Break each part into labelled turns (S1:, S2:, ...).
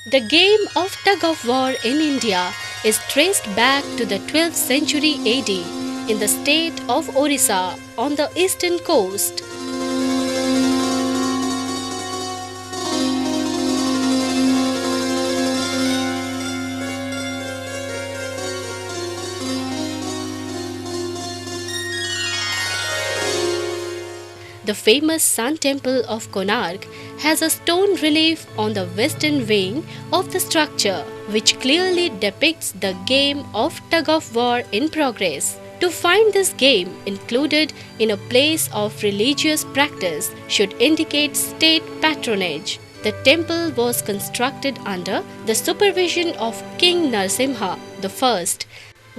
S1: The game of tug of war in India is traced back to the 12th century AD in the state of Orissa on the eastern coast. The famous Sun Temple of Konark has a stone relief on the western wing of the structure which clearly depicts the game of tug of war in progress. To find this game included in a place of religious practice should indicate state patronage. The temple was constructed under the supervision of King Narasimha I.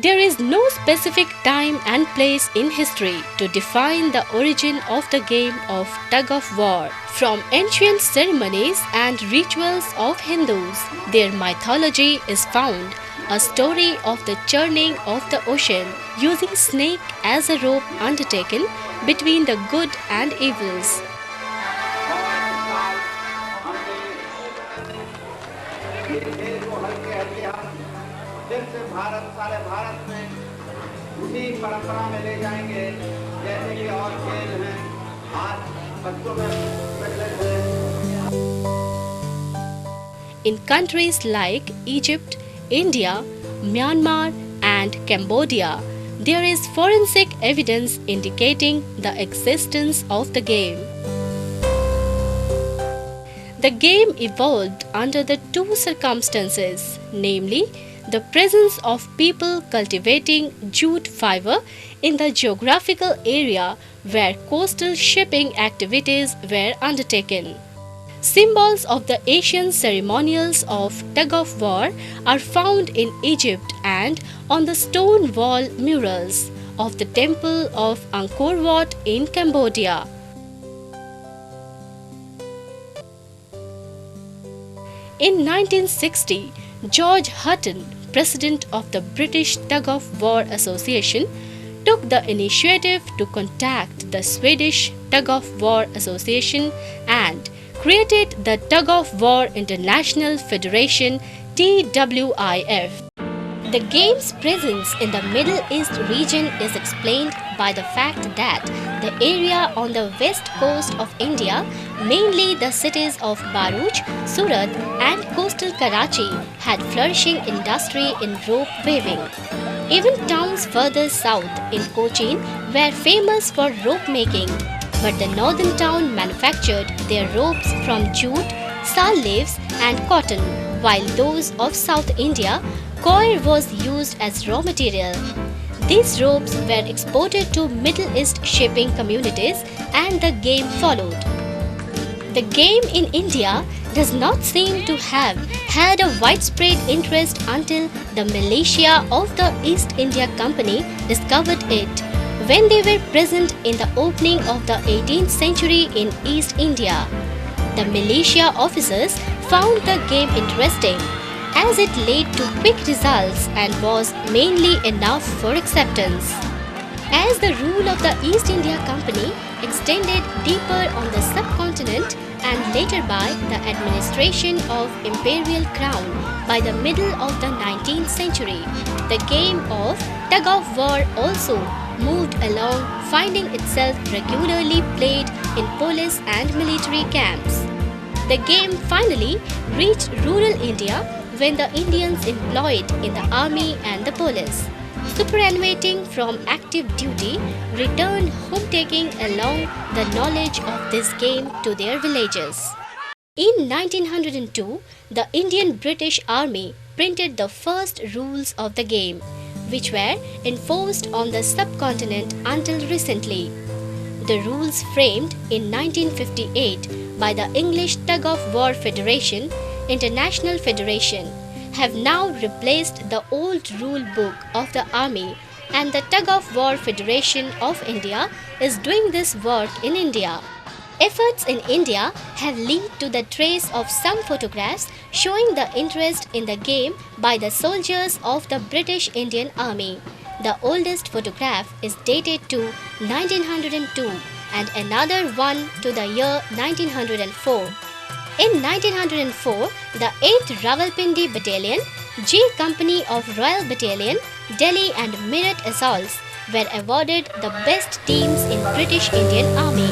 S1: There is no specific time and place in history to define the origin of the game of tug of war. From ancient ceremonies and rituals of Hindus, their mythology is found a story of the churning of the ocean using snake as a rope undertaken between the good and evils.
S2: फिर से सारे भारत में उसी परंपरा में ले जाएंगे जैसे कि और खेल हैं आज बच्चों में प्रचलित है.
S1: In countries like Egypt, India, Myanmar and Cambodia, there is forensic evidence indicating the existence of the game. The game evolved under the two circumstances, namely the presence of people cultivating jute fiber in the geographical area where coastal shipping activities were undertaken. Symbols of the Asian ceremonials of tug of war are found in Egypt and on the stone wall murals of the temple of Angkor Wat in Cambodia. In 1960, George Hutton, president of the British Tug of War Association, took the initiative to contact the Swedish Tug of War Association and created the Tug of War International Federation (TWIF). The game's presence in the Middle East region is explained by the fact that the area on the west coast of India, mainly the cities of Bharuch, Surat and coastal Karachi, had flourishing industry in rope weaving. Even towns further south in Cochin were famous for rope making, but the northern town manufactured their ropes from jute, sal leaves and cotton, while those of South India, coir was used as raw material. These ropes were exported to Middle East shipping communities and the game followed. The game in India does not seem to have had a widespread interest until the militia of the East India Company discovered it when they were present in the opening of the 18th century in East India. The militia officers found the game interesting as it led to quick results and was mainly enough for acceptance. As the rule of the East India Company extended deeper on the subcontinent and later by the administration of Imperial Crown by the middle of the 19th century, the game of tug of war also moved along, finding itself regularly played in police and military camps. The game finally reached rural India when the Indians employed in the army and the police, superannuating from active duty, returned home taking along the knowledge of this game to their villages. In 1902, the Indian British Army printed the first rules of the game, which were enforced on the subcontinent until recently. The rules framed in 1958 by the English Tug of War Federation, International Federation, have now replaced the old rule book of the Army, and the Tug of War Federation of India is doing this work in India. Efforts in India have led to the trace of some photographs showing the interest in the game by the soldiers of the British Indian Army. The oldest photograph is dated to 1902 and another one to the year 1904. In 1904, the 8th Rawalpindi Battalion, G Company of Royal Battalion, Delhi and Meerut Assaults were awarded the best teams in British Indian Army.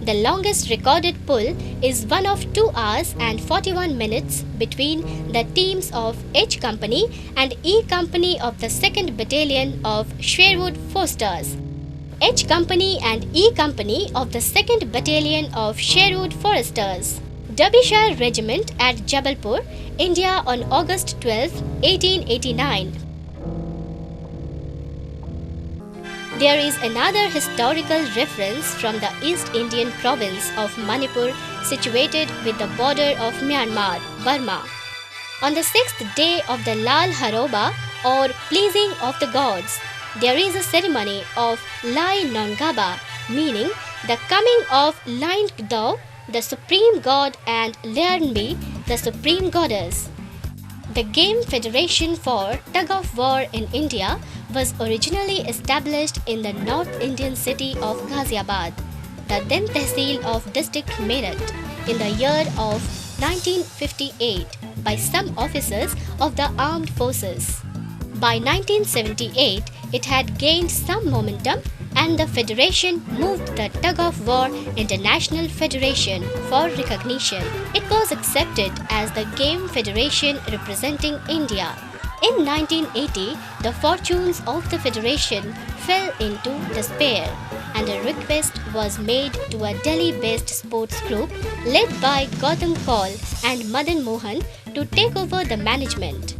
S1: The longest recorded pull is one of 2 hours and 41 minutes between the teams of H Company and E Company of the 2nd Battalion of Sherwood Foresters. H Company and E Company of the 2nd Battalion of Sherwood Foresters. Derbyshire Regiment at Jabalpur, India on August 12, 1889. There is another historical reference from the East Indian province of Manipur situated with the border of Myanmar, Burma. On the 6th day of the Lal Haroba or pleasing of the gods, there is a ceremony of Lai Nongaba, meaning the coming of Lain Kdo, the supreme god, and Learnbi, the supreme goddess. The Game Federation for Tug of War in India was originally established in the North Indian city of Ghaziabad, the then Tehsil of district Meerut, in the year of 1958 by some officers of the armed forces. By 1978, it had gained some momentum and the federation moved the Tug of War International Federation for recognition. It was accepted as the Game Federation representing India. In 1980, the fortunes of the federation fell into despair and a request was made to a Delhi-based sports group led by Gautam Kaul and Madan Mohan to take over the management.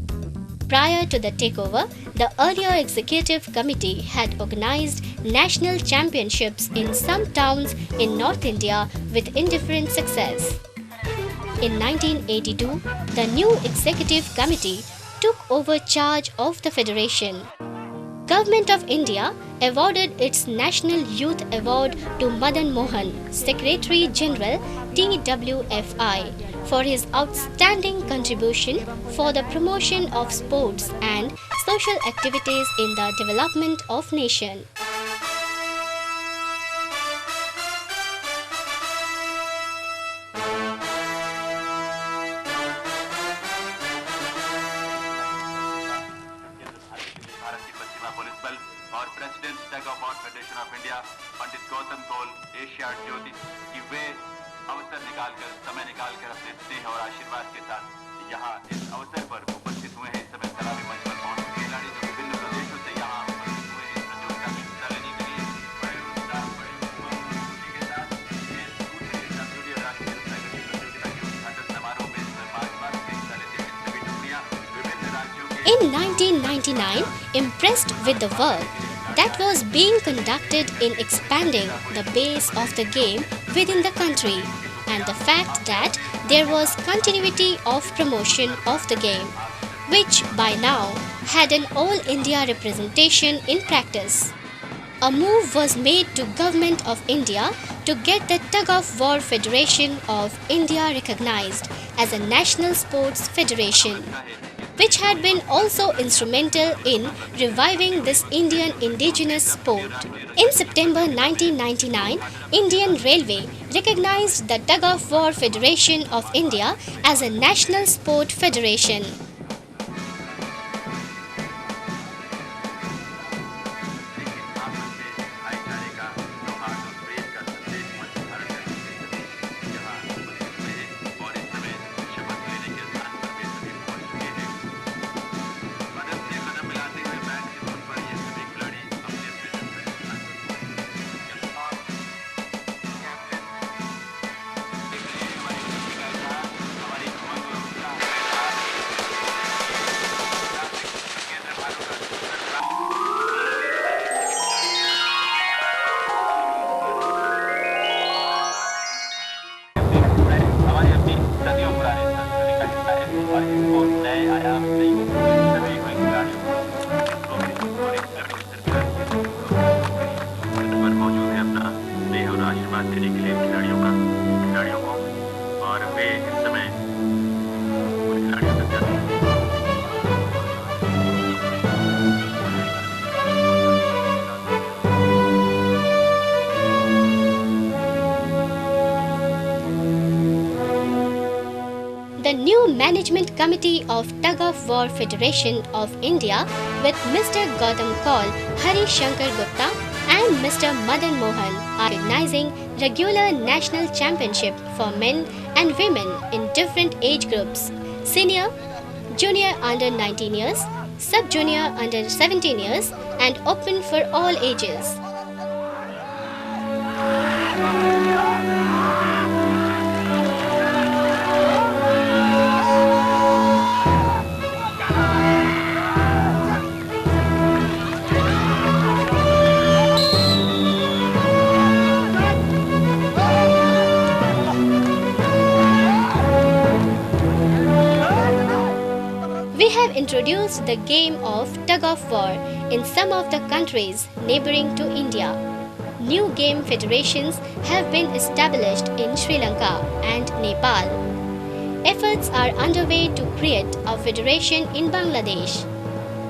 S1: Prior to the takeover, the earlier executive committee had organized national championships in some towns in North India with indifferent success. In 1982, the new executive committee took over charge of the federation. Government of India awarded its National Youth Award to Madan Mohan, Secretary General TWFI, for his outstanding contribution for the promotion of sports and social activities in the development of nation.
S3: और president tug of war federation of India Pandit Gautam Kaul Asia Jyoti कि वे अवसर निकालकर समय निकालकर अपने स्नेह और आशीर्वाद के साथ यहाँ इस अवसर पर उपस्थित हुए हैं। इस समय सलामी मंच पर पहुंच चुके खिलाड़ी जो विभिन्न प्रदेशों से यहाँ उपस्थित हुए हैं इस प्रतियोगिता में हिस्सा लेने के लिए बड़े उत्साह बड़े खुशी के साथ दूसरी राष्ट्रीय प्रतियोगिता के उद्घाटन समारोह में इसमें 5 बार हिस्सा लेते हुए सभी टुकड़ियां विभिन्न राज्यों के
S1: In 1999, impressed with the work that was being conducted in expanding the base of the game within the country and the fact that there was continuity of promotion of the game, which by now had an all India representation in practice. A move was made to Government of India to get the Tug of War Federation of India recognized as a national sports federation, which had been also instrumental in reviving this Indian indigenous sport. In September 1999, Indian Railway recognized the Tug of War Federation of India as a national sport federation. Management Committee of Tug of War Federation of India with Mr. Gautam Kaul, Hari Shankar Gupta and Mr. Madan Mohan are organizing regular national championship for men and women in different age groups: senior, junior under 19 years, sub-junior under 17 years and open for all ages. We have introduced the game of tug of war in some of the countries neighboring to India. New game federations have been established in Sri Lanka and Nepal. Efforts are underway to create a federation in Bangladesh.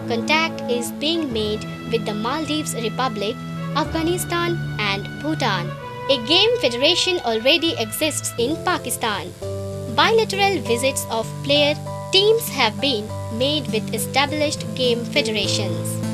S1: Contact is being made with the Maldives Republic, Afghanistan and Bhutan. A game federation already exists in Pakistan. Bilateral visits of player teams have been made with established game federations.